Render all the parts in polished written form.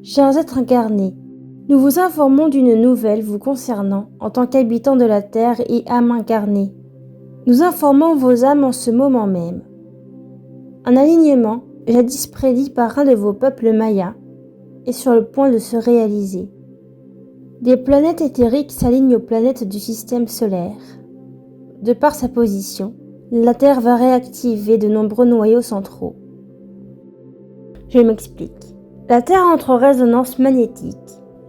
Chers êtres incarnés, nous vous informons d'une nouvelle vous concernant en tant qu'habitants de la Terre et âmes incarnées. Nous informons vos âmes en ce moment même. Un alignement, jadis prédit par un de vos peuples mayas, est sur le point de se réaliser. Des planètes éthériques s'alignent aux planètes du système solaire. De par sa position, la Terre va réactiver de nombreux noyaux centraux. Je m'explique. La Terre entre en résonance magnétique,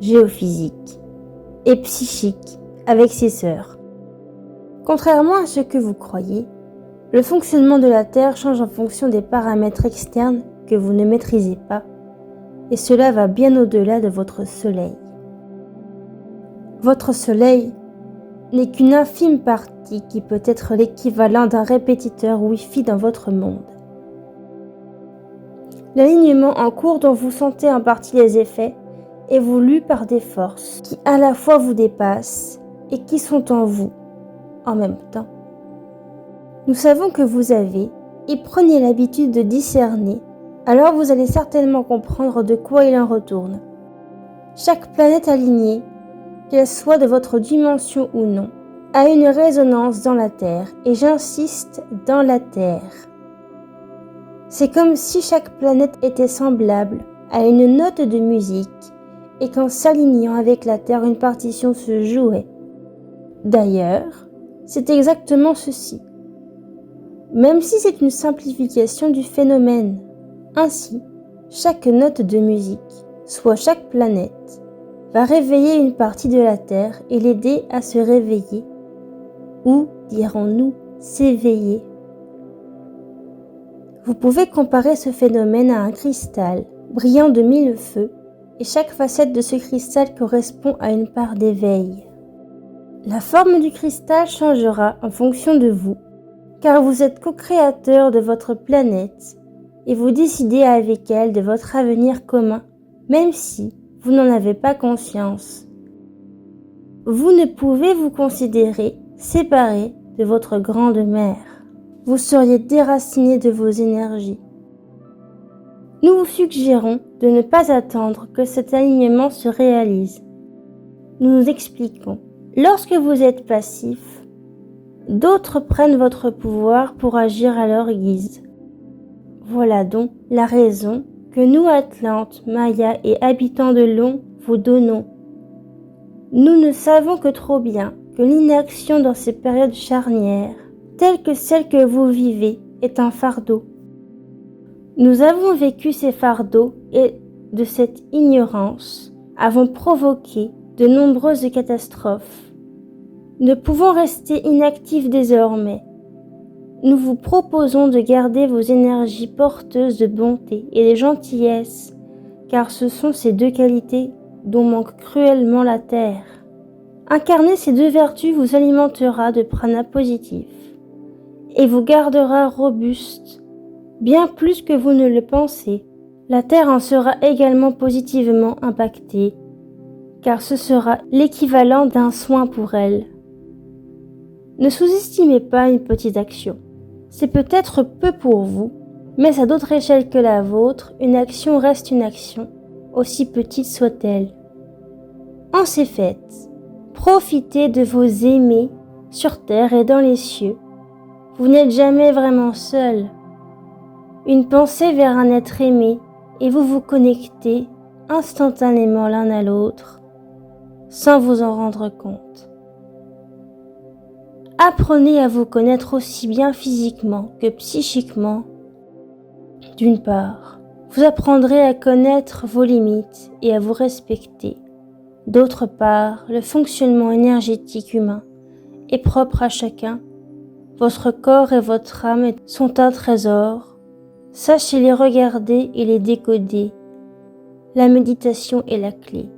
géophysique et psychique avec ses sœurs. Contrairement à ce que vous croyez, le fonctionnement de la Terre change en fonction des paramètres externes que vous ne maîtrisez pas, et cela va bien au-delà de votre Soleil. Votre Soleil n'est qu'une infime partie qui peut être l'équivalent d'un répétiteur Wi-Fi dans votre monde. L'alignement en cours dont vous sentez en partie les effets est voulu par des forces qui à la fois vous dépassent et qui sont en vous en même temps. Nous savons que vous avez et prenez l'habitude de discerner, alors vous allez certainement comprendre de quoi il en retourne. Chaque planète alignée, qu'elle soit de votre dimension ou non, a une résonance dans la Terre, et j'insiste, dans la Terre. C'est comme si chaque planète était semblable à une note de musique et qu'en s'alignant avec la Terre, une partition se jouait. D'ailleurs, c'est exactement ceci. Même si c'est une simplification du phénomène. Ainsi, chaque note de musique, soit chaque planète, va réveiller une partie de la Terre et l'aider à se réveiller, ou, dirons-nous, s'éveiller. Vous pouvez comparer ce phénomène à un cristal brillant de mille feux, et chaque facette de ce cristal correspond à une part d'éveil. La forme du cristal changera en fonction de vous, car vous êtes co-créateur de votre planète et vous décidez avec elle de votre avenir commun, même si vous n'en avez pas conscience. Vous ne pouvez vous considérer séparé de votre grande mère. Vous seriez déraciné de vos énergies. Nous vous suggérons de ne pas attendre que cet alignement se réalise. Nous nous expliquons. Lorsque vous êtes passif, d'autres prennent votre pouvoir pour agir à leur guise. Voilà donc la raison que nous, Atlantes, Mayas et habitants de l'On, vous donnons. Nous ne savons que trop bien que l'inaction dans ces périodes charnières, telle que celle que vous vivez, est un fardeau. Nous avons vécu ces fardeaux et, de cette ignorance, avons provoqué de nombreuses catastrophes. Ne pouvons rester inactifs désormais. Nous vous proposons de garder vos énergies porteuses de bonté et de gentillesse, car ce sont ces deux qualités dont manque cruellement la Terre. Incarner ces deux vertus vous alimentera de prana positif et vous gardera robuste, bien plus que vous ne le pensez. La Terre en sera également positivement impactée, car ce sera l'équivalent d'un soin pour elle. Ne sous-estimez pas une petite action. C'est peut-être peu pour vous, mais à d'autres échelles que la vôtre, une action reste une action, aussi petite soit-elle. En ces fêtes, profitez de vos aimés sur terre et dans les cieux. Vous n'êtes jamais vraiment seul. Une pensée vers un être aimé et vous vous connectez instantanément l'un à l'autre, sans vous en rendre compte. Apprenez à vous connaître aussi bien physiquement que psychiquement. D'une part, vous apprendrez à connaître vos limites et à vous respecter. D'autre part, le fonctionnement énergétique humain est propre à chacun. Votre corps et votre âme sont un trésor. Sachez les regarder et les décoder. La méditation est la clé.